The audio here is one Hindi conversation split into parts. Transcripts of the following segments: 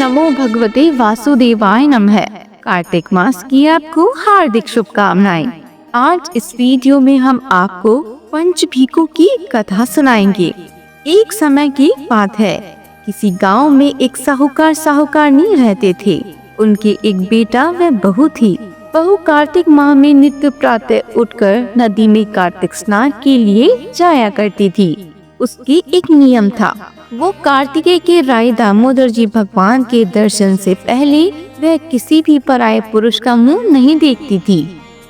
नमो भगवते वासुदेवाय नमः। कार्तिक मास की आपको हार्दिक शुभकामनाएं। आज इस वीडियो में हम आपको पंचभीखों की कथा सुनाएंगे। एक समय की बात है, किसी गांव में एक साहूकारनी रहते थे। उनके एक बेटा व बहू थी। बहू कार्तिक माह में नित्य प्रातः उठकर नदी में कार्तिक स्नान के लिए जाया करती थी। उसकी एक नियम था, वो कार्तिकेय के राय दामोदर जी भगवान के दर्शन से पहले वह किसी भी पराये पुरुष का मुंह नहीं देखती थी।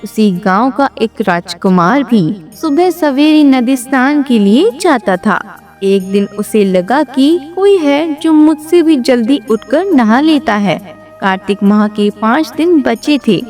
उसी गांव का एक राजकुमार भी सुबह सवेरे नदी स्नान के लिए जाता था। एक दिन उसे लगा कि कोई है जो मुझसे भी जल्दी उठकर नहा लेता है। कार्तिक माह के 5 दिन बचे थे।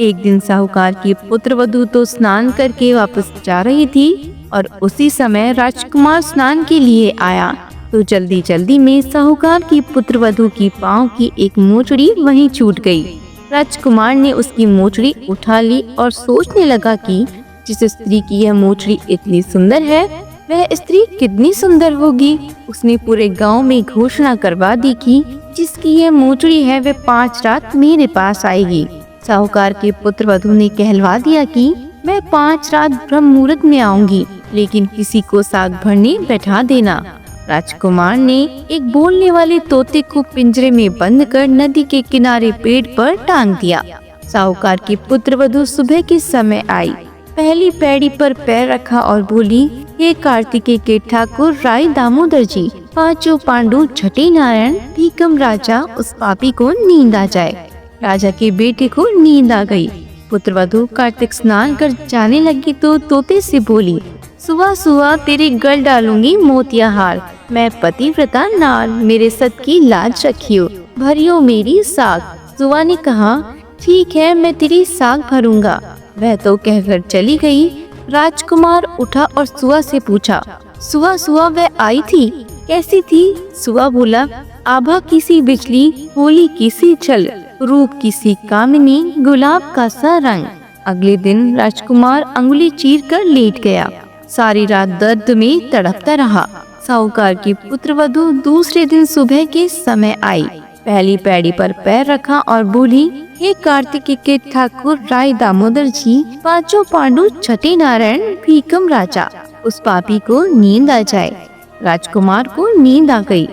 एक दिन साहूकार की पुत्रवधू तो स्नान करके वापस जा रही थी और उसी समय राजकुमार स्नान के लिए आया तो जल्दी जल्दी में साहूकार की पुत्रवधू की पाँव की एक मोचड़ी वहीं छूट गई। राजकुमार ने उसकी मोचड़ी उठा ली और सोचने लगा कि जिस स्त्री की यह मोचड़ी इतनी सुंदर है वह स्त्री कितनी सुंदर होगी। उसने पूरे गांव में घोषणा करवा दी कि जिसकी यह मोचड़ी है वह 5 रात मेरे पास आएगी। साहूकार के पुत्रवधू ने कहलवा दिया कि मैं 5 रात ब्रह्म मुहूर्त में आऊंगी, लेकिन किसी को साग भरने बैठा देना। राजकुमार ने एक बोलने वाले तोते को पिंजरे में बंद कर नदी के किनारे पेड़ पर टांग दिया। साहूकार की पुत्रवधू सुबह के समय आई, पहली पैड़ी पर पैर रखा और बोली, हे कार्तिकेय के ठाकुर राय दामोदर जी, 5 पांडु छठी नारायण भीकम राजा, उस पापी को नींद आ जाए। राजा के बेटे को नींद आ गई। पुत्रवधू कार्तिक स्नान कर जाने लगी तो तोते से बोली, सुबह सुबह तेरे गल डालूंगी मोतिया हार। मैं पतिव्रता नार, मेरे सत की लाज रखियो, भरियो मेरी साग। सुआ ने कहा, ठीक है, मैं तेरी साग भरूंगा। वह तो कहकर चली गई। राजकुमार उठा और सुआ से पूछा, सुआ सुआ वह आई थी, कैसी थी? सुआ बोला, आभा किसी बिजली, होली किसी छल, रूप किसी कामिनी, गुलाब का सा रंग। अगले दिन राजकुमार अंगुली चीर कर लेट गया। सारी रात दर्द में तड़पता रहा। साहूकार की पुत्रवधू दूसरे दिन सुबह के समय आई, पहली पैड़ी पर पैर रखा और बोली, हे कार्तिकेय के ठाकुर राय दामोदर जी, 5 पांडु छठे नारायण भीकम राजा, उस पापी को नींद आ जाए। राजकुमार को नींद आ गई।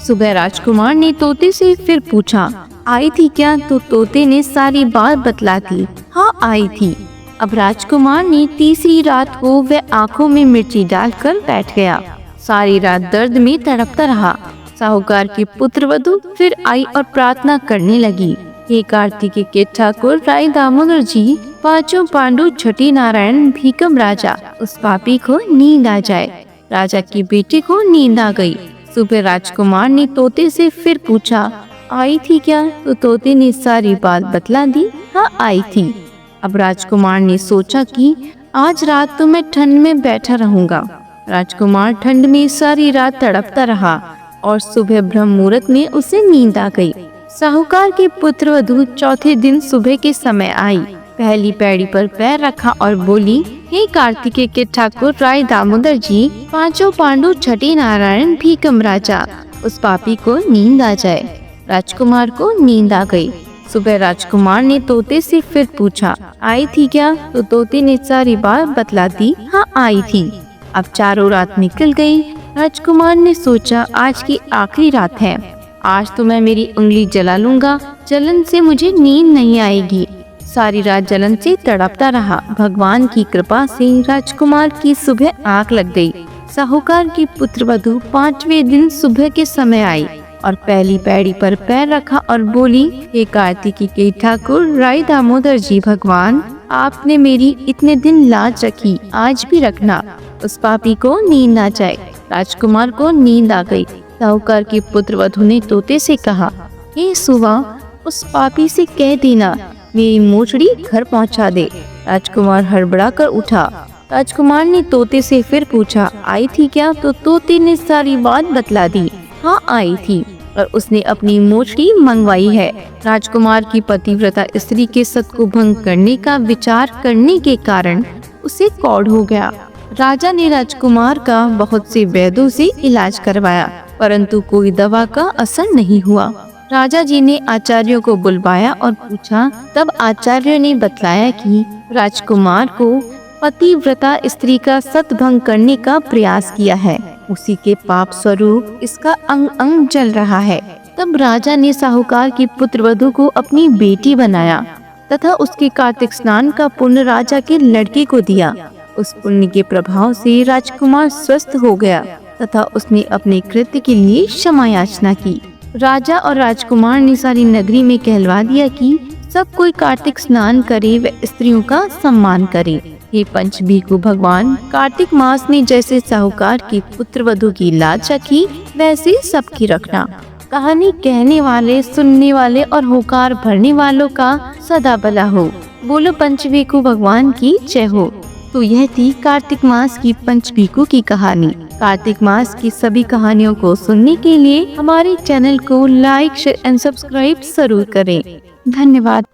सुबह राजकुमार ने तोते से फिर पूछा, आई थी क्या? तो तोते ने सारी बात बतला दी। हाँ, आई थी। अब राजकुमार ने तीसरी रात को वह आंखों में मिर्ची डालकर बैठ गया। सारी रात दर्द में तड़पता रहा। साहूकार की पुत्रवधू फिर आई और प्रार्थना करने लगी, हे कार्तिकेय के ठाकुर राय दामोदर जी, 5 पांडु छठी नारायण भीकम राजा, उस पापी को नींद आ जाए। राजा के बेटे को नींद आ गई। सुबह राजकुमार ने तोते से फिर पूछा, आई थी क्या? तो तोते ने सारी बात बतला दी। हाँ, आई थी। अब राजकुमार ने सोचा कि आज रात तो मैं ठंड में बैठा रहूंगा। राजकुमार ठंड में सारी रात तड़पता रहा और सुबह ब्रह्म मुहूर्त में उसे नींद आ गई। साहूकार के पुत्रवधू चौथे दिन सुबह के समय आई, पहली पैड़ी पर पैर रखा और बोली, हे कार्तिकेय के ठाकुर राय दामोदर जी, 5 पांडु छठे नारायण भीकम राजा, उस पापी को नींद आ जाए। राजकुमार को नींद आ गई। सुबह राजकुमार ने तोते से फिर पूछा, आई थी क्या? तो तोते ने सारी बात बतला दी। हाँ, आई थी। अब चारों रात निकल गई। राजकुमार ने सोचा, आज की आखिरी रात है, आज तो मैं मेरी उंगली जला लूंगा, जलन से मुझे नींद नहीं आएगी। सारी रात जलन से तड़पता रहा। भगवान की कृपा से राजकुमार की सुबह आँख लग गई। साहूकार की पुत्रवधू 5वें दिन सुबह के समय आई और पहली पैड़ी पर पैर रखा और बोली, हे कार्तिकेय के ठाकुर राय दामोदर जी भगवान, आपने मेरी इतने दिन लाज रखी, आज भी रखना, उस पापी को नींद आ जाए। राजकुमार को नींद आ गई। साहूकार की पुत्रवधू ने तोते से कहा, हे सुआ, उस पापी से कह देना मेरी मोचड़ी घर पहुंचा दे। राजकुमार हड़बड़ा कर उठा। राजकुमार ने तोते से फिर पूछा, आई थी क्या? तो तोते ने सारी बात बतला दी। हाँ, आई थी और उसने अपनी मोचड़ी मंगवाई है। राजकुमार की पतिव्रता स्त्री के सत को भंग करने का विचार करने के कारण उसे कौढ़ हो गया। राजा ने राजकुमार का बहुत से वैद्यों से इलाज करवाया, परंतु कोई दवा का असर नहीं हुआ। राजा जी ने आचार्यों को बुलवाया और पूछा। तब आचार्यों ने बतलाया कि राजकुमार को पतिव्रता स्त्री का सतभंग करने का प्रयास किया है, उसी के पाप स्वरूप इसका अंग अंग जल रहा है। तब राजा ने साहूकार की पुत्रवधू को अपनी बेटी बनाया तथा उसके कार्तिक स्नान का पुण्य राजा के लड़के को दिया। उस पुण्य के प्रभाव से राजकुमार स्वस्थ हो गया तथा उसने अपने कृत्य के लिए क्षमा याचना की। राजा और राजकुमार ने सारी नगरी में कहलवा दिया कि सब कोई कार्तिक स्नान करे व स्त्रियों का सम्मान करे। ये पंचभीखु भगवान, कार्तिक मास में जैसे साहूकार की पुत्रवधू की लाज रखी, वैसे सबकी रखना। कहानी कहने वाले, सुनने वाले और होकार भरने वालों का सदा भला हो। बोलो पंचभीखु भगवान की जय हो। तो यह थी कार्तिक मास की पंचभीखु की कहानी। कार्तिक मास की सभी कहानियों को सुनने के लिए हमारे चैनल को लाइक, शेयर एंड सब्सक्राइब जरूर करें। धन्यवाद।